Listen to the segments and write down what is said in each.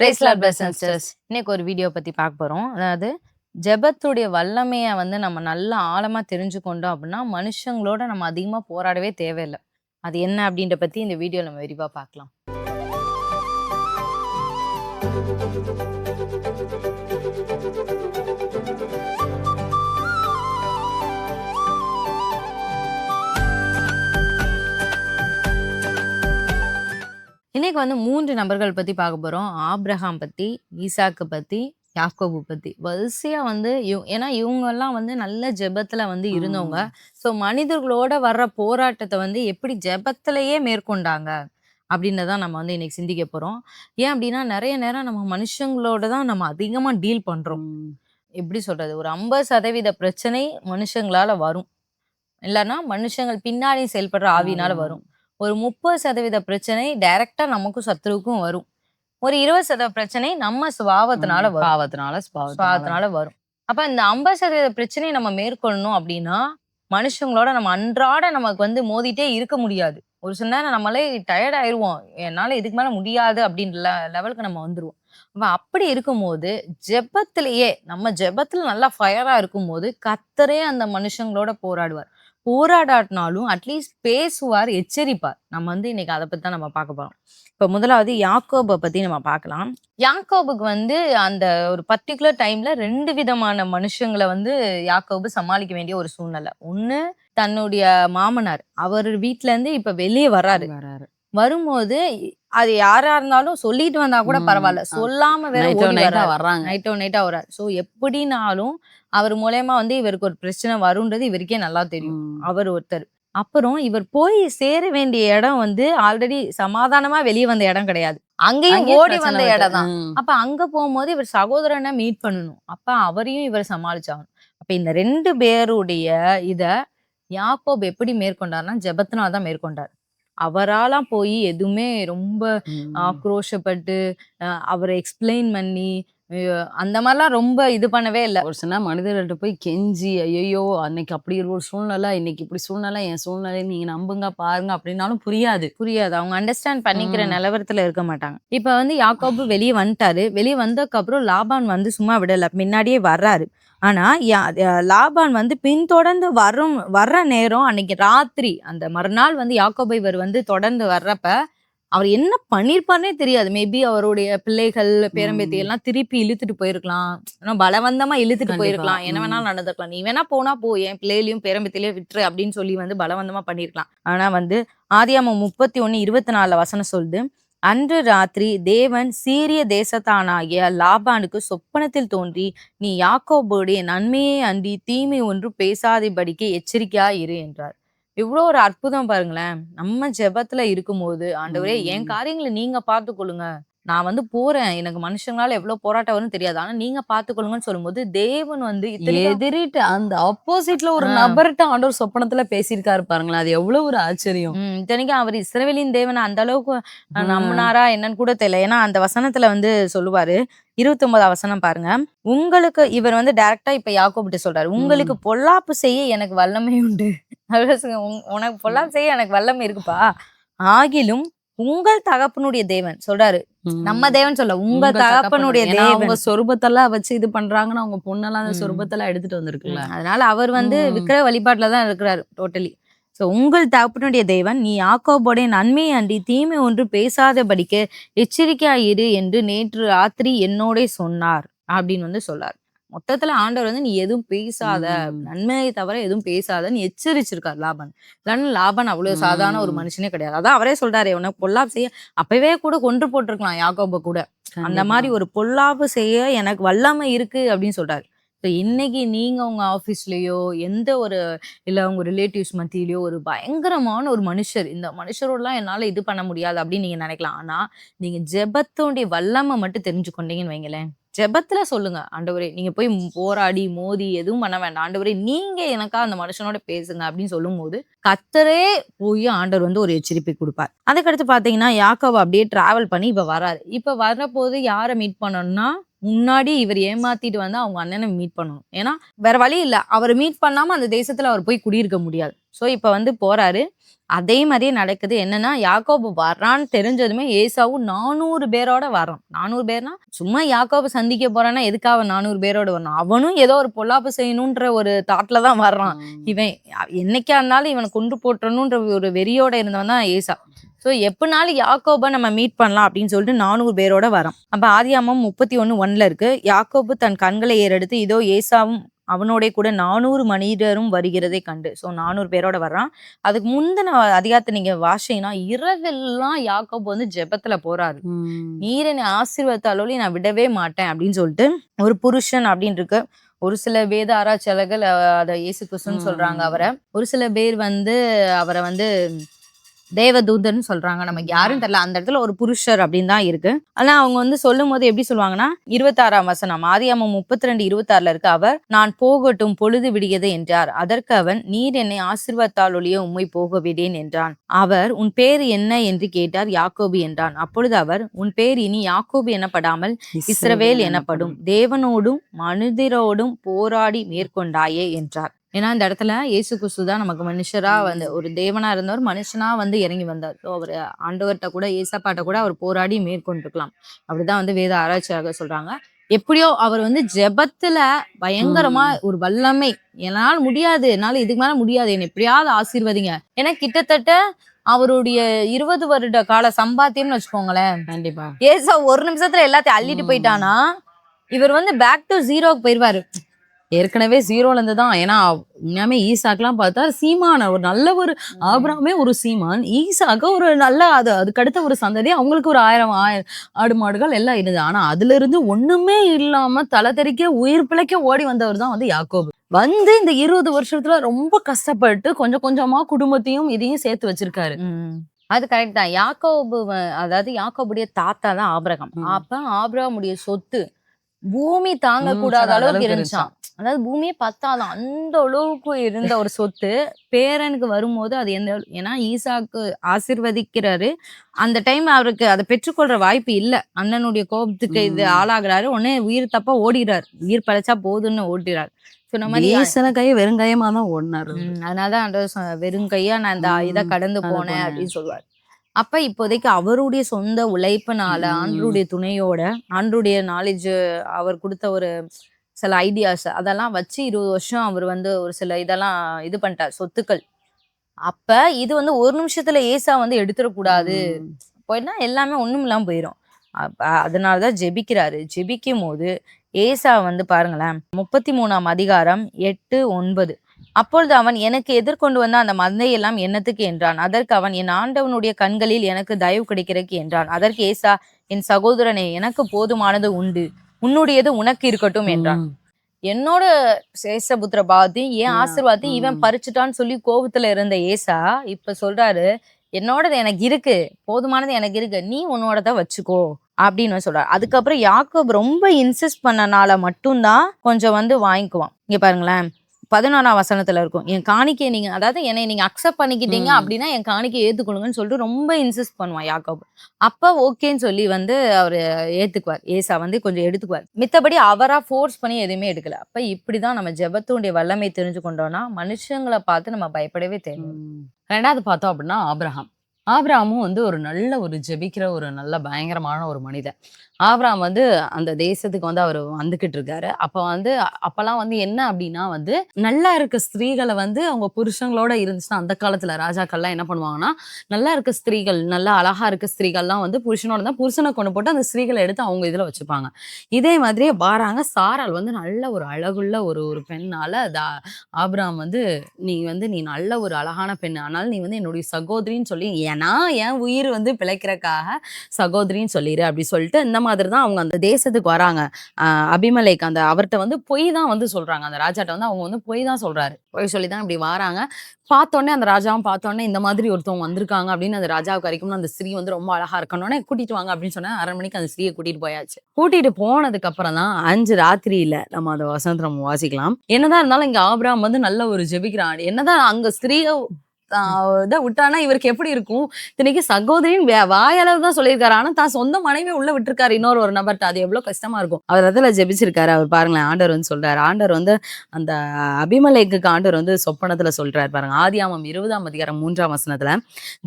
Price Lord brothers and sisters. இன்னைக்கு ஒரு video பத்தி பார்க்க போறோம். அதாவது ஜெபத்துடைய வல்லமைய வந்து நம்ம நல்லா ஆழமா தெரிஞ்சுக்கொண்டோம் அப்படின்னா, மனுஷங்களோட நம்ம அதிகமா போராடவே தேவையில்ல. அது என்ன அப்படின்ற பத்தி இந்த வீடியோல நம்ம விரிவா பார்க்கலாம். இன்னைக்கு வந்து 3 நபர்கள் பத்தி பார்க்க போறோம். ஆபிரகாம் பத்தி, ஈசாக்கு பத்தி, யாக்கோபு பத்தி. வரிசையா வந்து ஏன்னா இவங்கலாம் வந்து நல்ல ஜெபத்துல வந்து இருந்தவங்க. ஸோ மனிதர்களோட வர்ற போராட்டத்த வந்து எப்படி ஜெபத்திலேயே மேற்கொண்டாங்க அப்படின்றத நம்ம வந்து இன்னைக்கு சிந்திக்க போறோம். ஏன் அப்படின்னா நெறைய நேரம் நம்ம மனுஷங்களோட தான் நம்ம அதிகமா டீல் பண்றோம். எப்படி சொல்றது? ஒரு 50% பிரச்சனை மனுஷங்களால வரும். இல்லன்னா மனுஷங்கள் பின்னாடி செயல்படுற ஆவியினால வரும். ஒரு 30% பிரச்சனை டைரக்ட்டா நமக்கும் சத்துருவுக்கும் வரும். ஒரு 20% பிரச்சனை நம்ம சுபாவத்தினால வரும். சுபாவத்தினால வரும். அப்ப இந்த 50% பிரச்சனையை நம்ம மேற்கொள்ளணும் அப்படின்னா, மனுஷங்களோட நம்ம அன்றாட நமக்கு வந்து மோதிட்டே இருக்க முடியாது. ஒரு சில நேரம் நம்மளே டயர்ட் ஆயிருவோம். என்னால இதுக்கு மேல முடியாது அப்படின்ற லெவலுக்கு நம்ம வந்துருவோம். அப்படி இருக்கும்போது ஜெபத்திலேயே நம்ம ஜெபத்துல நல்லா ஃபயரா இருக்கும்போது கர்த்தரே அந்த மனுஷங்களோட போராடுவார். போராடாட்டினாலும் அட்லீஸ்ட் பேசுவார், எச்சரிப்பார். நம்ம வந்து இன்னைக்கு அதை பத்தி தான் நம்ம பார்க்க போறோம். இப்ப முதலாவது யாக்கோபை பத்தி நம்ம பார்க்கலாம். யாக்கோபுக்கு வந்து அந்த ஒரு பர்ட்டிகுலர் டைம்ல 2 விதமான மனுஷங்களை வந்து யாக்கோபு சமாளிக்க வேண்டிய ஒரு சூழ்நிலை. ஒண்ணு தன்னுடைய மாமனார், அவர் வீட்டுல இருந்து இப்ப வெளியே வர்றாரு. வரும்போது அது யாரா இருந்தாலும் சொல்லிட்டு வந்தா கூட பரவாயில்ல, சொல்லாம வேற வர்றாங்க, நைட்டா வர்றாரு. சோ எப்படினாலும் அவர் மூலயமா வந்து இவருக்கு ஒரு பிரச்சனை வரும்ன்றது இவருக்கே நல்லா தெரியும். அவர் ஒருத்தர். அப்புறம் இவர் போய் சேர வேண்டிய இடம் வந்து ஆல்ரெடி சமாதானமா வெளியே வந்த இடம் கிடையாது, அங்கேயும் ஓடி வந்த இடம் தான். அப்ப அங்க போகும்போது இவர் சகோதரனை மீட் பண்ணணும். அப்ப அவரையும் இவர் சமாளிச்சாகணும். அப்ப இந்த 2 பேருடைய இத யாக்கோபு எப்படி மேற்கொண்டார்னா ஜெபத்தினால்தான் மேற்கொண்டார். அவராலாம் போய் எதுவுமே ரொம்ப ஆக்ரோஷப்பட்டு அவரை எக்ஸ்பிளைன் பண்ணி அந்த மாதிரிலாம் ரொம்ப இது பண்ணவே இல்லை. ஒரு சில மனிதர்கள்ட்ட போய் கெஞ்சி ஐயோ அன்னைக்கு அப்படி ஒரு சூழ்நிலை, இன்னைக்கு இப்படி சூழ்நிலை, என் சூழ்நிலை நீங்க நம்புங்க பாருங்க அப்படின்னாலும் புரியாது. அவங்க அண்டர்ஸ்டாண்ட் பண்ணிக்கிற நிலவரத்துல இருக்க மாட்டாங்க. இப்ப வந்து யாக்கோபு வெளியே வந்துட்டாரு. வெளியே வந்ததுக்கு அப்புறம் லாபான் வந்து சும்மா விடல, பின்னாடியே வர்றாரு. ஆனா லாபான் வந்து பின்தொடர்ந்து வர்ற நேரம் அன்னைக்கு ராத்திரி, அந்த மறுநாள் வந்து யாக்கோபை இவர் வந்து தொடர்ந்து வர்றப்ப அவர் என்ன பண்ணிருப்பாருன்னே தெரியாது. மேபி அவருடைய பிள்ளைகள் பேரம்பேத்தி எல்லாம் திருப்பி இழுத்துட்டு போயிருக்கலாம், பலவந்தமா இழுத்துட்டு போயிருக்கலாம், என்ன வேணாலும் நடந்திருக்கலாம். நீ வேணா போனா போ, என் பிள்ளைகளையும் பேரம்பேத்திலையும் விட்டுரு அப்படின்னு சொல்லி வந்து பலவந்தமா பண்ணிருக்கலாம். ஆனா வந்து ஆதியாகமம் 31:24 சொல்லுது, அன்று ராத்திரி தேவன் சீரிய தேசத்தானாகிய லாபானுக்கு சொப்பனத்தில் தோன்றி, நீ யாக்கோபுடைய நன்மையே அன்றி தீமை ஒன்று பேசாதபடிக்கு எச்சரிக்கையாயிரு என்றார். இவ்வளோ ஒரு அற்புதம் பாருங்களேன். நம்ம ஜெபத்துல இருக்கும்போது, ஆண்டவரே என் காரியங்களை நீங்க பார்த்துக்கொள்ளுங்க, நான் வந்து போறேன், எனக்கு மனுஷங்களால எவ்வளவு போராட்டம் வரும்னு தெரியாது, ஆனா நீங்க பார்த்துக்கொள்ளுங்கன்னு சொல்லும்போது தேவன் வந்து எதிரிட்டு அந்த ஆப்போசிட்ல ஒரு நபர்கிட்ட ஆண்டவர் சொப்பனத்துல பேசியிருக்காரு பாருங்களேன். அது எவ்வளவு ஒரு ஆச்சரியம். இத்தனைக்கும் அவர் இஸ்ரவேலின் தேவனை அந்த அளவுக்கு நம்பினாரா என்னன்னு கூட தெரியல. ஏன்னா அந்த வசனத்துல வந்து சொல்லுவாரு, 29 வசனம் பாருங்க. உங்களுக்கு இவர் வந்து டைரக்டா இப்ப யாக்கோபுட்ட சொல்றாரு, உங்களுக்கு பொல்லாப்பு செய்ய எனக்கு வல்லமை உண்டு. உனக்கு பொல்லாப்பு செய்ய எனக்கு வல்லமை இருக்குப்பா, ஆகிலும் உங்கள் தகப்பனுடைய தேவன் சொல்றாரு, நம்ம தேவன் சொல்ல, உங்க தகப்பனுடைய தேவன். அவங்க சொரூபத்தெல்லாம் வச்சு இது பண்றாங்கன்னா அவங்க பொண்ணெல்லாம் அந்த சொரூபத்தெல்லாம் எடுத்துட்டு வந்திருக்குல்ல. அதனால அவர் வந்து விக்கிர வழிபாட்டுலதான் இருக்கிறாரு டோட்டலி. ஸோ உங்கள் தகப்பனுடைய தேவன் நீ யாக்கோபுடைய நன்மை அன்றி தீமை ஒன்று பேசாதபடிக்கு எச்சரிக்கையாயிரு என்று நேற்று ராத்திரி என்னோட சொன்னார் அப்படின்னு வந்து சொல்லார். மொத்தத்துல ஆண்டவர் வந்து நீ எதுவும் பேசாத, நன்மையை தவிர எதுவும் பேசாதன்னு எச்சரிச்சிருக்காரு லாபான். இல்லைன்னா லாபான் அவ்வளவு சாதாரண ஒரு மனுஷனே கிடையாது. அதான் அவரே சொல்றாரு, உனக்கு பொல்லாப்பு செய்ய அப்பவே கூட கொன்று போட்டிருக்கலாம் யாக்கோப கூட, அந்த மாதிரி ஒரு பொல்லாப்பு செய்ய எனக்கு வல்லமை இருக்கு அப்படின்னு சொல்றாரு. ஸோ இன்னைக்கு நீங்க உங்க ஆஃபீஸ்லயோ எந்த ஒரு இல்லை உங்க ரிலேட்டிவ்ஸ் மத்தியிலயோ ஒரு பயங்கரமான ஒரு மனுஷர், இந்த மனுஷரோடலாம் என்னால இது பண்ண முடியாது அப்படின்னு நீங்க நினைக்கலாம். ஆனா நீங்க ஜெபத்தோடைய வல்லமை மட்டும் தெரிஞ்சுக்கொண்டீங்கன்னு வைங்களேன், ஜெபத்துல சொல்லுங்க, ஆண்டவரே நீங்க போய் போராடி மோதி எதுவும் பண்ண வேண்டாம், ஆண்டவரே நீங்க எனக்கா அந்த மனுஷனோட பேசுங்க அப்படின்னு சொல்லும் போது கர்த்தரே போய் ஆண்டவர் வந்து ஒரு எச்சரிப்பை கொடுப்பார். அதுக்கடுத்து பாத்தீங்கன்னா யாக்கோபு அப்படியே டிராவல் பண்ணி இப்ப வராரு. இப்ப வரப்போது யாரை மீட் பண்ணணும்னா முன்னாடி இவர் ஏமாத்திட்டு வந்து அவங்க அண்ணனை மீட் பண்ணணும். ஏன்னா வேற வழி இல்ல. அவர மீட் பண்ணாம அந்த தேசத்துல அவர் போய் குடியிருக்க முடியாது. ஸோ இப்ப வந்து போறாரு. அதே மாதிரியே நடக்குது. என்னன்னா யாக்கோபு வர்றான்னு தெரிஞ்சதுமே ஏசாவும் 400 பேரோட வர்றான். 400 பேர்னா சும்மா யாக்கோபு சந்திக்க போறான்னா எதுக்காக அவன் 400 பேரோட வரணும்? அவனும் ஏதோ ஒரு பொல்லாப்பு செய்யணுன்ற ஒரு தாட்ல தான் வர்றான். இவன் என்னைக்கா இருந்தாலும் இவனை கொன்று போட்டுறணுன்ற ஒரு வெறியோட இருந்தவன் தான் ஏசா. ஸோ எப்படினாலும் யாக்கோபை நம்ம மீட் பண்ணலாம் அப்படின்னு சொல்லிட்டு 400 பேரோட வரோம். அப்ப ஆதியாகமம் 31:1 இருக்கு. யாக்கோபு தன் கண்களை ஏறெடுத்து இதோ ஏசாவும் அவனோட கூட 400 மனிதரும் வருகிறதை கண்டு. ஸோ 400 பேரோட வர்றான். அதுக்கு முந்தின அதிகாரத்தை நீங்க வாசிங்கன்னா இரவெல்லாம் யாக்கோபு வந்து ஜெபத்துல போறாரு. நீர் என்னை ஆசீர்வதித்தாலொழி நான் விடவே மாட்டேன் அப்படின்னு சொல்லிட்டு ஒரு புருஷன் அப்படின்னு இருக்கு. ஒரு சில வேத ஆராய்ச்சியாளர்கள் அதை இயேசு கிறிஸ்துன்னு சொல்றாங்க அவரை. ஒரு சில பேர் வந்து அவரை வந்து தேவதூதன் சொல்றாங்க. நமக்கு யாரும் தெரியல. அந்த இடத்துல ஒரு புருஷர் அப்படின்னு தான் இருக்கு. ஆனா அவங்க வந்து சொல்லும் போது எப்படி சொல்லுவாங்கன்னா 26ஆம் வசனம் ஆதியாகமம் 32:26 இருக்கு. அவர் நான் போகட்டும் பொழுது விடியது என்றார். அதற்கு அவன் நீர் என்னை ஆசீர்வதித்தால் ஒழிய உம்மை போக விடேன் என்றான். அவர் உன் பேர் என்ன என்று கேட்டார். யாக்கோபு என்றான். அப்பொழுது அவர் உன் பேர் இனி யாக்கோபு எனப்படாமல் இஸ்ரவேல் எனப்படும். தேவனோடும் மனிதரோடும் போராடி மேற்கொண்டாயே என்றார். ஏன்னா இந்த இடத்துல இயேசு கிறிஸ்து தான் நமக்கு மனுஷரா வந்து ஒரு தேவனா இருந்தவர் மனுஷனா வந்து இறங்கி வந்தார். ஸோ அவர் ஆண்டவர்கிட்ட கூட ஏசப்பாட்ட கூட அவர் போராடி மேற்கொண்டிருக்கலாம். அப்படிதான் வந்து வேத ஆராய்ச்சியாக சொல்றாங்க. எப்படியோ அவர் வந்து ஜெபத்துல பயங்கரமா ஒரு வல்லமை, என்னால் முடியாது, என்னால இதுக்கு மேல முடியாது, என்னை எப்படியாவது ஆசீர்வதிங்க. ஏன்னா கிட்டத்தட்ட அவருடைய 20 வருட கால சம்பாத்தியம்னு வச்சுக்கோங்களேன். கண்டிப்பா. ஏசா ஒரு நிமிஷத்துல எல்லாத்தையும் அள்ளிட்டு போயிட்டானா இவர் வந்து பேக் டு ஜீரோக்கு போயிருவாரு. ஏற்கனவே ஜீரோல இருந்து தான். ஏன்னா உண்மையாமே ஈசாக்கெல்லாம் பார்த்தா சீமான ஒரு நல்ல ஒரு ஆபிரகாமே ஒரு சீமான், ஈசாக்க ஒரு நல்ல அதுக்கு அடுத்த ஒரு சந்ததி, அவங்களுக்கு ஒரு 1000 ஆடு மாடுகள் எல்லாம் இருந்தது. ஆனா அதுல இருந்து ஒண்ணுமே இல்லாம தலை தெறிக்க உயிர் பிழைக்க ஓடி வந்தவர் தான் வந்து யாக்கோபு. வந்து இந்த 20 வருஷத்துல ரொம்ப கஷ்டப்பட்டு கொஞ்சம் கொஞ்சமா குடும்பத்தையும் இதையும் சேர்த்து வச்சிருக்காரு. அது கரெக்ட் தான். யாக்கோபு அதாவது யாக்கோபுடைய தாத்தா தான் ஆபிரகாம். அப்ப ஆபிரகாமுடைய சொத்து பூமி தாங்க கூடாத அளவுக்கு இருந்துச்சான். அதாவது பூமியே பத்தாதான் அந்த அளவுக்கு இருந்த ஒரு சொத்து பேரனுக்கு வரும்போது அது எந்த, ஏன்னா ஈசாக்கு ஆசீர்வதிக்கிறாரு. அந்த டைம் அவருக்கு அதை பெற்றுக்கொள்ற வாய்ப்பு இல்லை. அண்ணனுடைய கோபத்துக்கு இது ஆளாகிறாரு. உடனே உயிர் தப்பா ஓடிறாரு. உயிர் பழைச்சா போதுன்னு ஓடிறாரு. சொன்ன மாதிரி கையை வெறுங்கையமா தான் ஓடினாரு. அதனாலதான் வெறுங்கையா நான் இந்த இதை கடந்து போனேன் அப்படின்னு சொல்லுவார். அப்ப இப்போதைக்கு அவருடைய சொந்த உழைப்புனால ஆண்டருடைய துணையோட ஆண்டருடைய நாலேஜ் அவர் கொடுத்த ஒரு சில ஐடியாஸ் அதெல்லாம் வச்சு 20 வருஷம் அவர் வந்து ஒரு சில இதெல்லாம் இது பண்ணிட்டார் சொத்துக்கள். அப்ப இது வந்து ஒரு நிமிஷத்துல ஏசா வந்து எடுத்துடக்கூடாது. போயிட்டா எல்லாமே ஒண்ணும் இல்லாம போயிடும். அதனாலதான் ஜெபிக்கிறாரு. ஜெபிக்கும் போது ஏசா வந்து பாருங்களேன் 33ஆம் அதிகாரம் 8-9. அப்பொழுது அவன் எனக்கு எதிர்கொண்டு வந்த அந்த மந்தையெல்லாம் என்னத்துக்கு என்றான். அதற்கு அவன் என் ஆண்டவனுடைய கண்களில் எனக்கு தயவு கிடைக்கிறக்கு என்றான். அதற்கு ஏசா என் சகோதரனே எனக்கு போதுமானது உண்டு, உன்னுடையது உனக்கு இருக்கட்டும் என்றான். என்னோட சேஷபுத்திர பாவத்தையும் ஏன் ஆசீர்வாதத்தையும் இவன் பறிச்சுட்டான்னு சொல்லி கோபத்துல இருந்த ஏசா இப்ப சொல்றாரு என்னோடது எனக்கு இருக்கு, போதுமானது எனக்கு இருக்கு, நீ உன்னோடத வச்சுக்கோ அப்படின்னு சொல்றாரு. அதுக்கப்புறம் யாக்கோபு ரொம்ப இன்சிஸ்ட் பண்ணனால மட்டும்தான் கொஞ்சம் வந்து வாங்கிக்குவான். இங்க பாருங்களேன் 11ஆம் வசனத்துல இருக்கும். என் காணிக்கை நீங்க, அதாவது என்னை நீங்க அக்செப்ட் பண்ணிக்கிட்டீங்க அப்படின்னா என் காணிக்கை ஏத்துக்கொள்ளுங்கன்னு சொல்லிட்டு ரொம்ப இன்சிஸ்ட் பண்ணுவான் யாக்கோபு. அப்ப ஓகேன்னு சொல்லி வந்து அவரு ஏத்துக்குவார். ஏசா வந்து கொஞ்சம் எடுத்துக்குவார். மித்தபடி அவரா ஃபோர்ஸ் பண்ணி எதுவுமே எடுக்கல. அப்ப இப்படிதான் நம்ம ஜெபத்துடைய வல்லமை தெரிஞ்சு கொண்டோம்னா மனுஷங்களை பார்த்து நம்ம பயப்படவே தேவை. ரெண்டாவது பார்த்தோம் அப்படின்னா ஆபிரகாமும் வந்து ஒரு நல்ல ஒரு ஜெபிக்கிற ஒரு நல்ல பயங்கரமான ஒரு மனிதன். ஆபிரகாம் வந்து அந்த தேசத்துக்கு வந்து அவர் வந்துகிட்டு இருக்காரு. அப்பெல்லாம் வந்து என்ன அப்படின்னா வந்து நல்லா இருக்க ஸ்திரீகளை வந்து அவங்க புருஷங்களோட இருந்துச்சுன்னா அந்த காலத்துல ராஜாக்கள்லாம் என்ன பண்ணுவாங்கன்னா நல்லா இருக்க ஸ்திரீகள், நல்லா அழகா இருக்க ஸ்திரீகள்லாம் வந்து புருஷனோட தான் புருஷனை கொண்டு போட்டு அந்த ஸ்திரீகளை எடுத்து அவங்க இதுல வச்சுப்பாங்க. இதே மாதிரியே பாராங்க சாரால் வந்து நல்ல ஒரு அழகுள்ள ஒரு பெண்ணால ஆபிரகாம் வந்து நீ நல்ல ஒரு அழகான பெண், ஆனால் நீ வந்து என்னுடைய சகோதரின்னு சொல்லி ஏன்னா என் உயிர் வந்து பிழைக்கிறக்காக சகோதரின்னு சொல்லிடு அப்படி சொல்லிட்டு இந்த மாதிரி தான் அவங்க அந்த தேசத்துக்கு வராங்க. அபிமலேக் அந்த அவர்கிட்ட வந்து பொய் தான் வந்து சொல்றாங்க. அந்த ராஜாட்ட வந்து அவங்க வந்து பொய் தான் சொல்றாரு. பொய் சொல்லி தான் இப்படி வராங்க. பார்த்தோன்னே அந்த ராஜாவும் பார்த்தோன்னே இந்த மாதிரி ஒருத்தவங்க வந்திருக்காங்க அப்படின்னு அந்த ராஜாவுக்கு வரைக்கும் அந்த ஸ்திரீ வந்து ரொம்ப அழகா இருக்கணும்னே கூட்டிட்டு வாங்க அப்படின்னு சொன்னா 6:30 மணிக்கு அந்த ஸ்திரீயை கூட்டிட்டு போயாச்சு. கூட்டிட்டு போனதுக்கு அப்புறம் தான் 5 ராத்திரியில நம்ம அந்த வசனத்தை நம்ம வாசிக்கலாம். என்னதான் இருந்தாலும் இங்க ஆபிரகாம் வந்து நல்ல ஒரு ஜெபிக்கிறான். என்னதான் அங்க ஸ்திரீ இதை விட்டானா இவருக்கு எப்படி இருக்கும்? இத்தனைக்கு சகோதரின் வாயளவு தான் சொல்லியிருக்காரு. ஆனா தான் சொந்த மனைவியை உள்ள விட்டுருக்காரு இன்னொரு நபர்ட்ட. அது எவ்வளவு கஷ்டமா இருக்கும். அவர் அதுல ஜெபிச்சிருக்காரு. அவர் பாருங்களேன், ஆண்டவர் வந்து சொல்றாரு. ஆண்டவர் வந்து அந்த அபிமெலேக்குக்கு ஆண்டவர் வந்து சொப்பனத்துல சொல்றாரு பாருங்க. ஆதியாகமம் 20ஆம் அதிகாரம் 3ஆம் வசனத்துல,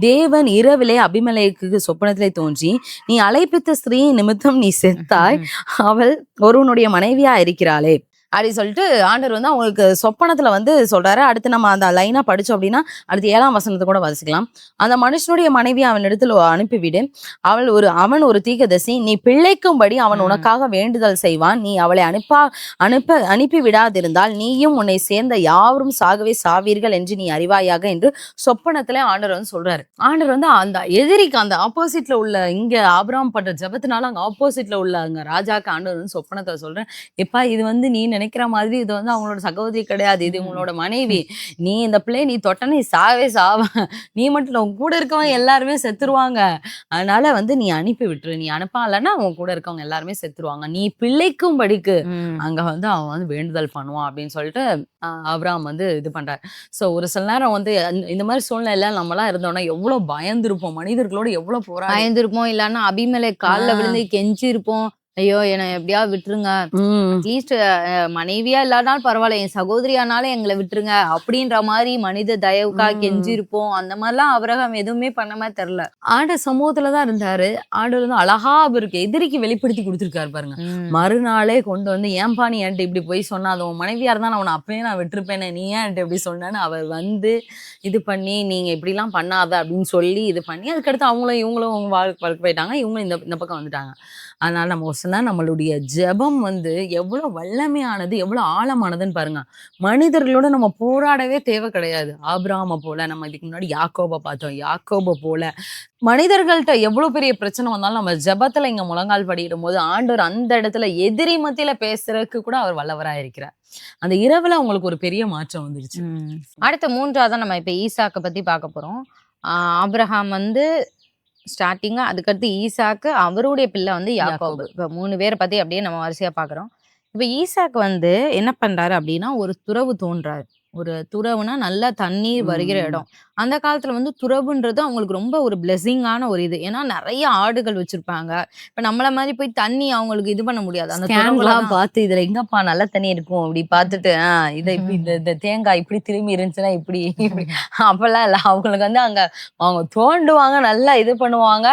தேவன் இரவிலே அபிமெலேக்குக்கு சொப்பனத்திலே தோன்றி, நீ அழைப்பித்த ஸ்திரீயின் நிமித்தம் நீ செத்தாய், அவள் ஒருவனுடைய மனைவியா இருக்கிறாளே அப்படி சொல்லிட்டு ஆண்டவர் வந்து அவங்களுக்கு சொப்பனத்துல வந்து சொல்றாரு. அடுத்து நம்ம அந்த லைனா படிச்சோம் அப்படின்னா அடுத்து 7ஆம் வசனத்தை கூட வாசிக்கலாம். அந்த மனுஷனுடைய மனைவி அவன் இடத்துல அனுப்பிவிடு, அவன் ஒரு தீர்க்கதரிசி, நீ பிழைக்கும்படி அவன் உனக்காக வேண்டுதல் செய்வான், நீ அவளை அனுப்பி விடாதிருந்தால் நீயும் உன்னை சேர்ந்த யாவரும் சாகவே சாவீர்கள் என்று நீ அறிவாயாக என்று சொப்பனத்திலே ஆண்டவர் வந்து சொல்றாரு. ஆண்டவர் வந்து அந்த எதிரிக்கு அந்த ஆப்போசிட்ல உள்ள இங்க ஆபிரகாம் பண்ற ஜெபத்தினால அங்க ஆப்போசிட்ல உள்ள அங்க ராஜாக்கு ஆண்டவர் வந்து சொப்பனத்தை சொல்றேன், எப்பா இது வந்து நீ நினைக்கிற மாதிரி இது வந்து அவங்களோட சகோதரி கிடையாது, இது உங்களோட மனைவி, நீ இந்த பிள்ளை நீ தொட்ட நீ சாவே சாவ, நீ மட்டும் இல்ல, உன் கூட இருக்கவங்க எல்லாருமே செத்துருவாங்க, அதனால வந்து நீ அனுப்பி விட்டுரு, நீ அனுப்பலன்னா உன் கூட இருக்கவங்க எல்லாருமே செத்துருவாங்க, நீ பிள்ளைக்கும்படிக்கு அங்க வந்து அவன் வந்து வேண்டுதல் பண்ணுவான் அப்படின்னு சொல்லிட்டு ஆபிரகாம் வந்து இது பண்றாரு. சோ ஒரு சில நேரம் வந்து இந்த மாதிரி சூழ்நிலை நம்மளாம் இருந்தோம்னா எவ்வளவு பயந்துருப்போம், மனிதர்களோட எவ்வளவு போராடி பயந்துருப்போம். இல்லன்னா அபிமெலேக் கால்ல விழுந்து கெஞ்சி இருப்போம். ஐயோ என்னை எப்படியாவது விட்டுருங்க, அட்லீஸ்ட் மனைவியா இல்லாட்டாலும் பரவாயில்ல, என் சகோதரியானாலும் எங்களை விட்டுருங்க அப்படின்ற மாதிரி மனித தயவுக்காக கெஞ்சிருப்போம். அந்த மாதிரிலாம் ஆபிரகாம் எதுவுமே பண்ண மாதிரி தெரியல. ஆண்டவர் சமூகத்துலதான் இருந்தாரு. ஆண்டவர் வந்து அழகா அவருக்கு எதிரிக்கு வெளிப்படுத்தி கொடுத்திருக்காரு பாருங்க. மறுநாளே கொண்டு வந்து, ஏன்பா நீ என்கிட்ட இப்படி போய் சொன்னா, அது உன் மனைவியா இருந்தா அவனை அப்பயே நான் விட்டுருப்பேனே, நீ ஏன் என்கிட்ட இப்படி சொன்னான்னு அவர் வந்து இது பண்ணி, நீங்க இப்படிலாம் பண்ணாத அப்படின்னு சொல்லி இது பண்ணி, அதுக்கடுத்து அவங்களும் இவங்களும் வாழ்க்கை போயிட்டாங்க, இவங்களும் இந்த பக்கம் வந்துட்டாங்க. அதனால நம்ம ஒரு சில நம்மளுடைய ஜெபம் வந்து எவ்வளவு வல்லமையானது, எவ்வளவு ஆழமானதுன்னு பாருங்க. மனிதர்களோட நம்ம போராடவே தேவை கிடையாது. ஆபிரகாமை போல, நம்ம இதுக்கு முன்னாடி யாக்கோபை பார்த்தோம், யாக்கோபை போல மனிதர்கள்ட்ட எவ்வளவு பெரிய பிரச்சனை வந்தாலும் நம்ம ஜெபத்துல இங்க முழங்கால் படியிடும் போது ஆண்டவர் அந்த இடத்துல எதிரி மத்தியில பேசுறதுக்கு கூட அவர் வல்லவரா இருக்கிறார். அந்த இரவுல அவங்களுக்கு ஒரு பெரிய மாற்றம் வந்துருச்சு. அடுத்த 3ஆவதா நம்ம இப்ப ஈசாக்க பத்தி பார்க்க போறோம். ஆபிரகாம் வந்து ஸ்டார்டிங்கா, அதுக்கடுத்து ஈசாக்கு, அவருடைய பிள்ளை வந்து யாக்கோபு. இப்ப 3 பேரை பத்தி அப்படியே நம்ம வரிசையா பார்க்குறோம். இப்ப ஈசாக்கு வந்து என்ன பண்றாரு அப்படின்னா, ஒரு துறவு தோன்றாரு. ஒரு துறவுனா நல்லா தண்ணீர் வருகிற இடம். அந்த காலத்துல வந்து துறவுன்றது அவங்களுக்கு ரொம்ப ஒரு பிளெஸிங்கான ஒரு இது. ஏன்னா நெறைய ஆடுகள் வச்சிருப்பாங்க. இப்ப நம்மள மாதிரி போய் தண்ணி அவங்களுக்கு இது பண்ண முடியாது. அந்த துறவுல ஸ்கேன்லாம் பார்த்து இதுல எங்கப்பா நல்ல தண்ணி இருக்கும் அப்படி பார்த்துட்டு, இத இப்படி இந்த தேங்காய் இப்படி திரும்பி இருந்துச்சுன்னா இப்படி இப்படி அப்பெல்லாம் இல்ல. அவங்களுக்கு வந்து அங்க அவங்க தோண்டுவாங்க, நல்லா இது பண்ணுவாங்க.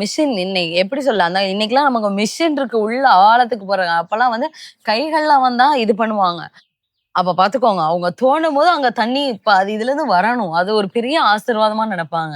மிஷின் இன்னைக்கு எப்படி சொல்லலாம், அந்த இன்னைக்கெல்லாம் நமக்கு மிஷின் இருக்கு உள்ள ஆழத்துக்கு போறாங்க. அப்பெல்லாம் வந்து கைகள்ல வந்தா இது பண்ணுவாங்க. அப்ப பாத்துக்கோங்க, அவங்க தோண்டும் போது அங்க தண்ணி அது இதுல இருந்து வரணும். அது ஒரு பெரிய ஆசீர்வாதமா நினைப்பாங்க.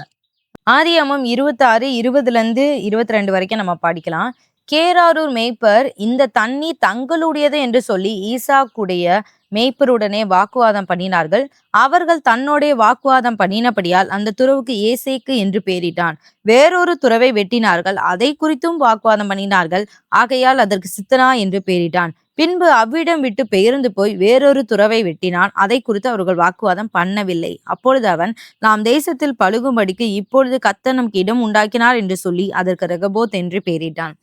ஆதியாகமம் 26, 20லேருந்து 22 வரைக்கும் நம்ம படிக்கலாம். கேராரூர் மேய்ப்பர் இந்த தண்ணீர் தங்களுடையது என்று சொல்லி ஈசாக்குடைய மேய்ப்பருடனே வாக்குவாதம் பண்ணினார்கள். அவர்கள் தன்னோடைய வாக்குவாதம் பண்ணினபடியால் அந்த துறவுக்கு ஏசேக்கு என்று பெயரிட்டான். வேறொரு துறவை வெட்டினார்கள், அதை குறித்தும் வாக்குவாதம் பண்ணினார்கள், ஆகையால் அதற்கு சித்தனா என்று பெயரிட்டான். பின்பு அவ்விடம் விட்டு பெயர்ந்து போய் வேறொரு துறவை வெட்டினான், அதை குறித்து அவர்கள் வாக்குவாதம் பண்ணவில்லை. அப்பொழுது அவன், நாம் தேசத்தில் பழுகும்படிக்கு இப்பொழுது கர்த்தர் நமக்கு இடம் உண்டாக்கினார் என்று சொல்லி அதற்கு ரெகபோத் என்று பெயரிட்டான்.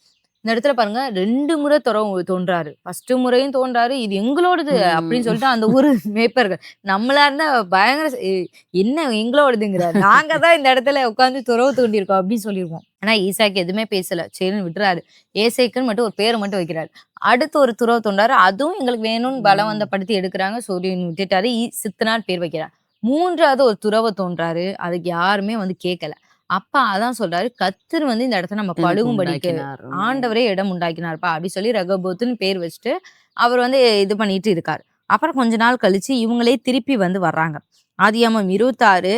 இந்த இடத்துல பாருங்க, 2 முறை தோன்றாரு. ஃபர்ஸ்ட் முறையும் தோன்றாரு, இது எங்களோடது அப்படின்னு சொல்லிட்டு அந்த ஊரு மேய்ப்பர்கள். நம்மளா இருந்தா பயங்கர என்ன எங்களோடதுங்கிற, நாங்க தான் இந்த இடத்துல உட்கார்ந்து துறவு தோண்டியிருக்கோம் அப்படின்னு சொல்லியிருக்கோம். ஆனா ஈசாக்கு எதுவுமே பேசல, சரின்னு விட்டுறாரு. ஏசேக்குன்னு மட்டும் ஒரு பேரை மட்டும் வைக்கிறாரு. அடுத்து ஒரு துறவு தோன்றாரு, அதுவும் எங்களுக்கு வேணும்னு பலவந்தப்படுத்தி எடுக்கிறாங்க, சூரியன் விட்டுட்டாரு, சித்தனான்னு பேர் வைக்கிறார். 3வது ஒரு துறவு தோன்றாரு, அதுக்கு யாருமே வந்து கேட்கல. அப்ப அதான் சொல்றாரு, கர்த்தர் வந்து இந்த இடத்த நம்ம பழுகும்படிக்கு ஆண்டவரே இடம் உண்டாக்கினார்ப்பா அப்படி சொல்லி ரெகோபோத்துன்னு பேர் வச்சுட்டு அவர் வந்து இது பண்ணிட்டு இருக்காரு. அப்புறம் கொஞ்ச நாள் கழிச்சு இவங்களே திருப்பி வந்து வர்றாங்க. ஆதியாகமம் 26,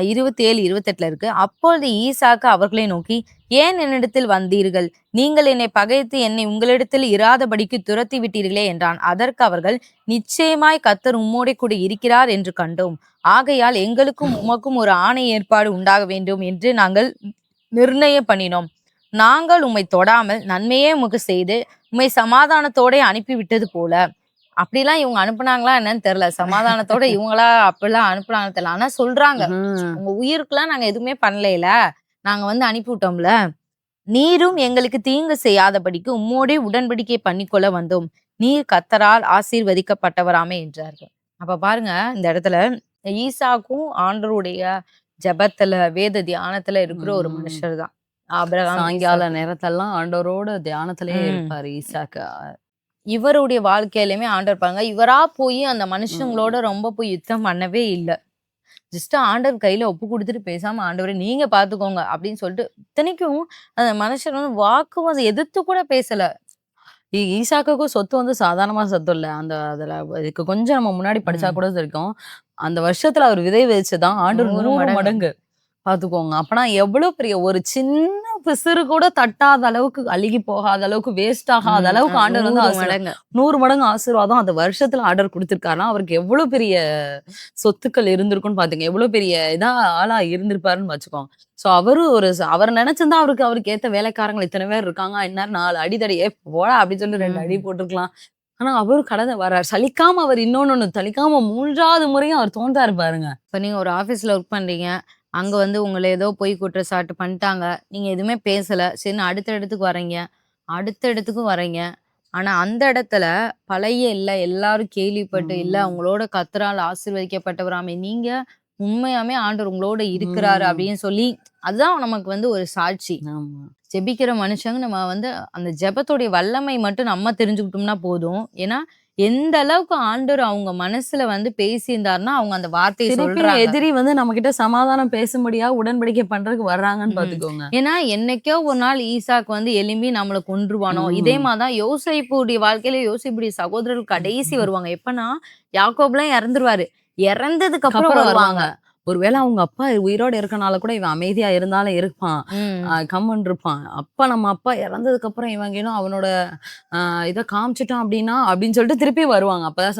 27, 28 இருக்கு. அப்பொழுது ஈசாக்கு அவர்களை நோக்கி, ஏன் என்னிடத்தில் வந்தீர்கள்? நீங்கள் என்னை பகைத்து என்னை உங்களிடத்தில் இராதபடிக்கு துரத்தி விட்டீர்களே என்றான். அதற்கு அவர்கள், நிச்சயமாய் கர்த்தர் உம்மோடே கூட இருக்கிறார் என்று கண்டோம். ஆகையால் எங்களுக்கும் உமக்கும் ஒரு ஆணை ஏற்பாடு உண்டாக வேண்டும் என்று நாங்கள் நிர்ணயம் பண்ணினோம். நாங்கள் உம்மை தொடாமல் நன்மையே உமக்கு செய்து உம்மை சமாதானத்தோட அனுப்பி விட்டது போல. அப்படிலாம் இவங்க அனுப்புனாங்களா என்னன்னு தெரியல. சமாதானத்தோட இவங்களா அப்படிலாம் அனுப்புனாங்கன்னு தெரியல. ஆனா சொல்றாங்க, உங்க உயிருக்குலாம் நாங்க எதுவுமே பண்ணலைல, நாங்க வந்து அனுப்பி விட்டோம்ல, நீரும் எங்களுக்கு தீங்கு செய்யாதபடிக்கு உம்மோடே உடன்படிக்கை பண்ணிக்கொள்ள வந்தோம். நீர் கர்த்தரால் ஆசீர்வதிக்கப்பட்டவராமே என்றார்கள். அப்ப பாருங்க, இந்த இடத்துல ஈசாக்கும் ஆண்டவருடைய ஜெபத்துல, வேத தியானத்துல இருக்கிற ஒரு ம். மனுஷர் தான். ஆபிரகாம், சாயங்கால ஈசாக்கு. நேரத்தெல்லாம் ஆண்டவரோட தியானத்திலேயே ம். இருப்பாரு ஈசாக்கு. இவருடைய வாழ்க்கையிலுமே ஆண்டவர் பாருங்க, இவரா போய் அந்த மனுஷங்களோட ம். ரொம்ப போய் யுத்தம் பண்ணவே இல்ல. ஜஸ்ட் ஆண்டவர் கையில ஒப்பு குடுத்துட்டு பேசாம ஆண்டவரே நீங்க பார்த்துக்கோங்க அப்படின்னு சொல்லிட்டு இத்தனைக்கும் அந்த மனுஷன் வந்து வாக்குவாதம் எதிர்த்து கூட பேசல. ஈசாக்குக்கும் சொத்து வந்து சாதாரணமான சொத்து இல்ல. அதுல இதுக்கு கொஞ்சம் நம்ம முன்னாடி படிச்சா ம். கூட தெரியும். அந்த வருஷத்துல அவர் விதை விதைச்சதான் ஆண்டவர் 100 100 மடங்கு. மடங்கு பாத்துக்கோங்க. அப்பனா எவ்வளவு பெரிய ஒரு சின்ன பிசிறு கூட தட்டாத அளவுக்கு, அழுகி போகாத அளவுக்கு, வேஸ்ட் ஆகாத அளவுக்கு ஆண்டவர் வந்து 100 மடங்கு. 100 மடங்கு ஆசீர்வாதம் அந்த வருஷத்துல ஆர்டர் குடுத்திருக்காருன்னா, அவருக்கு எவ்வளவு பெரிய சொத்துக்கள் இருந்திருக்கும்னு பாத்துங்க. எவ்வளவு பெரிய ஆளா இருந்திருப்பாருன்னு வச்சுக்கோங்க. சோ அவர் நெனச்சிருந்தா அவருக்கு ஏத்த வேலைக்காரங்க இத்தன பேர் இருக்காங்க. இந்நேரம் 4 அடி தடி "ஏய் போடா" அப்படின்னு சொல்லி 2 அடி ம். போட்டுருக்கலாம். ஆனா அவரும் கடந்து வர்றாரு. சலிக்காம அவர் இன்னொன்னு சலிக்காம 3வது முறையும் அவர் தோன்றாரு பாருங்க. இப்ப நீங்க ஒரு ஆஃபீஸ்ல ஒர்க் பண்றீங்க. அங்க வந்து உங்கள ஏதோ பொய் குற்றச்சாட்டு பண்ணிட்டாங்க. நீங்க எதுவுமே பேசல. சரின்னு அடுத்த இடத்துக்கு வர்றீங்க. அடுத்த இடத்துக்கும் வர்றீங்க. ஆனா அந்த இடத்துல பழைய எல்லாரும் கேள்விப்பட்டு, இல்ல ம். உங்களோட கர்த்தரால் ஆசீர்வதிக்கப்பட்டவராமே நீங்க உண்மையாமே ஆண்டவர் உங்களோட இருக்கிறாரு ம். அப்படின்னு சொல்லி, அதுதான் நமக்கு வந்து ஒரு சாட்சி. ஆமா. ஜெபிக்கிற மனுஷங்க நம்ம வந்து அந்த ஜெபத்தோடைய வல்லமை மட்டும் நம்ம தெரிஞ்சுக்கிட்டோம்னா போதும். ஏன்னா, எந்த அளவுக்கு ஆண்டவர் அவங்க மனசுல வந்து பேசியிருந்தாருன்னா, அவங்க அந்த வார்த்தைய திருப்பியும் சொல்றாங்க. எதிரி வந்து நம்மகிட்ட சமாதானம் பேசும்படியா உடன்படிக்கை பண்றதுக்கு வர்றாங்கன்னு ம். பாத்துக்கோங்க. ஏன்னா, என்னைக்கோ ஒரு நாள் ஈசாக்கு வந்து எழும்பி நம்மள கொன்றுவானோ! இதே ம். மாரி தான் யோசேப்புடைய வாழ்க்கையில யோசேப்புடைய சகோதரர்கள் கடைசி ம். வருவாங்க. எப்பன்னா, யாக்கோப்லாம் இறந்துருவாரு. இறந்ததுக்கு அப்புறம் அப்புறம் வருவாங்க. வருவாங்க. ஒருவேள அவங்க அப்பா உயிரோட இருக்கனால கூட இவன் அமைதியா இருந்தாலும் இருப்பான். ம். கம்முன்னு இருப்பான். அப்ப நம்ம அப்பா இறந்ததுக்கு அப்புறம் இவன் இன்னும் அவனோட அ இத காமிச்சுட்டான் அப்டின்னா, அப்டின்னு சொல்லிட்டு திருப்பி வருவாங்க. அப்பதான்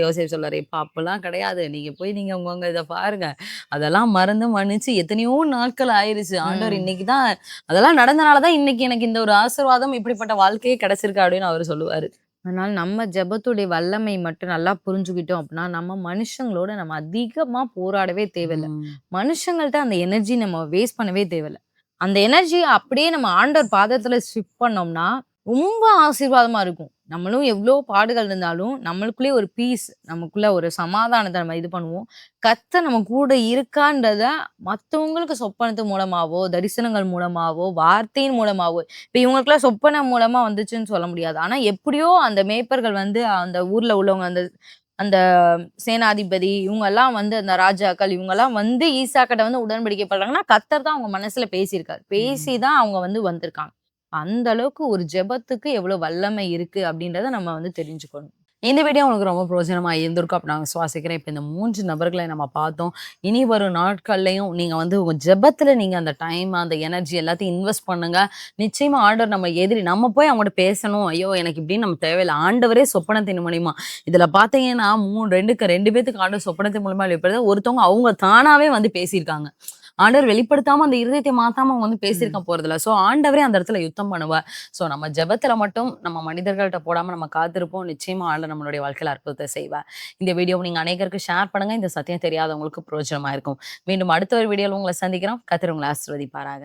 யோசேப்பு சொல்றாரு, "இப்ப அப்பலாம் கிடையாது. நீங்க உங்கவங்க இத பாருங்க. அதெல்லாம் மறந்து மன்னிச்சு எத்தனையோ நாட்கள் ஆயிருச்சு. ஆண்டவர் ம். இன்னைக்கு தான் அதெல்லாம் நடந்தனால தான் இன்னைக்கு எனக்கு இந்த ஒரு ஆசீர்வாதம் இப்படிப்பட்ட வாழ்க்கையே கிடைச்சிருக்கு" அப்டின்னு அவரு சொல்லுவாரு. அதனால நம்ம ஜெபத்துடைய வல்லமை மட்டும் நல்லா புரிஞ்சுக்கிட்டோம் அப்டின்னா, நம்ம மனுஷங்களோட நம்ம அதிகமா போராடவே தேவையில்ல. ம். மனுஷங்கள்ட்ட அந்த எனர்ஜி நம்ம வேஸ்ட் பண்ணவே தேவையில்ல. அந்த எனர்ஜிய அப்படியே நம்ம ஆண்டவர் பாதத்துல ஷிஃப்ட் பண்ணோம்னா, ரொம்ப ஆசீர்வாதமா இருக்கும். நம்மளும் எவ்ளோ பாடுகள் இருந்தாலும், நம்மளுக்குள்ளேயே ஒரு பீஸ், நமக்குள்ள ஒரு சமாதானத்த நம்ம இது பண்ணுவோம். கர்த்தர் நம்ம கூட இருக்கான்றத மத்தவங்களுக்கு சொப்பனத்து மூலமாவோ, தரிசனங்கள் மூலமாவோ, வார்த்தையின் மூலமாவோ இப்ப இவங்களுக்கெல்லாம் சொப்பனம் மூலமா வந்துச்சுன்னு சொல்ல முடியாது. ஆனா எப்படியோ அந்த மேய்ப்பர்கள் வந்து அந்த ஊர்ல உள்ளவங்க அந்த அந்த சேனாதிபதி இவங்கலாம் வந்து அந்த ராஜாக்கள் இவங்கலாம் வந்து ஈசாக்கிட்ட வந்து உடன்படிக்கை பண்றாங்கன்னா, கர்த்தர் தான் அவங்க மனசுல பேசியிருக்காரு. பேசி ம். தான் அவங்க வந்து வந்திருக்காங்க. அந்த அளவுக்கு ஒரு ஜெபத்துக்கு எவ்வளோ வல்லமை இருக்கு அப்படின்றத நம்ம வந்து தெரிஞ்சுக்கணும். இந்த வீடியோ உங்களுக்கு ரொம்ப பிரயோஜனமா இருந்திருக்கும் அப்படி நான் விசுவாசிக்கிறேன். இப்ப இந்த 3 நபர்களை நம்ம பார்த்தோம். இனி வரும் நாட்கள்லயும் நீங்க வந்து உங்க ஜெபத்துல நீங்க அந்த டைம், அந்த எனர்ஜி எல்லாத்தையும் இன்வெஸ்ட் பண்ணுங்க. நிச்சயமா ஆண்டவர் நம்ம எதிரி நம்ம போய் அவங்கட்ட பேசணும். ஐயோ! எனக்கு இப்படின்னு நம்ம தேவையில்ல. ஆண்டவரே சொப்பனத்தின் மூலியமா இதுல பார்த்தீங்கன்னா 2 பேத்துக்கு ஆண்டவர் சொப்பனத்தின் மூலியமா வெளிப்படுது. ஒருத்தவங்க அவங்க தானாவே வந்து பேசியிருக்காங்க. ஆண்டவர் வெளிப்படுத்தாம அந்த இருதயத்தை மாத்தாம அவங்க வந்து பேசியிருக்க ம். போறதில்ல. ஸோ ஆண்டவரே அந்த இடத்துல யுத்தம் பண்ணுவார். ஸோ நம்ம ஜெபத்துல மட்டும் நம்ம மனிதர்கள்ட்ட போடாம நம்ம காத்திருப்போம். நிச்சயமா ஆண்டவர் நம்மளுடைய வாழ்க்கையில அற்புதத்தை செய்வார். இந்த வீடியோவ நீங்க அநேகருக்கு ஷேர் பண்ணுங்க. இந்த சத்தியம் தெரியாதவங்களுக்கு பிரயோஜனமா இருக்கும். மீண்டும் அடுத்த ஒரு வீடியோல உங்கள சந்திக்கிறோம். கர்த்தர் உங்கள ஆசீர்வதிப்பாராக.